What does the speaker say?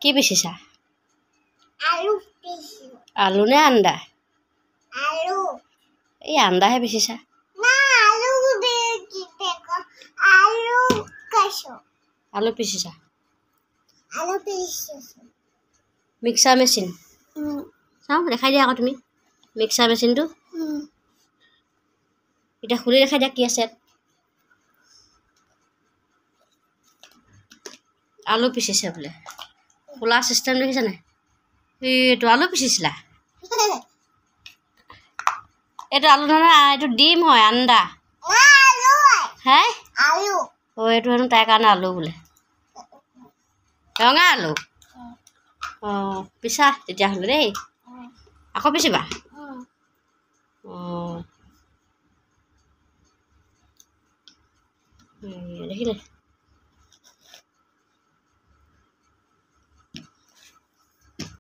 কি পিছিছা আলু পিছি আলু নে আন্দা আলু এই আন্দাহে পিছিছা না আলু কি দেখো আলু কাছো আলু পিছিছা আলু পিছি মিক্সাৰ মেচিন চাওঁ দেখাই দিয়া আকৌ তুমি মিক্সাৰ মেচিনটো এতিয়া খুলি দেখাই দিয়া কি আছে আলু পিছিছে বোলে খোলা চিষ্টেম দেখিছা নাই এইটো আলু পিছিছিলা এইটো আলু নহয় এইটো ডিম হয় আন্দা আলু হে আলু এইটো হেনো তাইৰ কাৰণে আলু বোলে ৰঙা আলু পিছা তেতিয়াহ'লে দেই আকৌ পিছিবা দেখিলে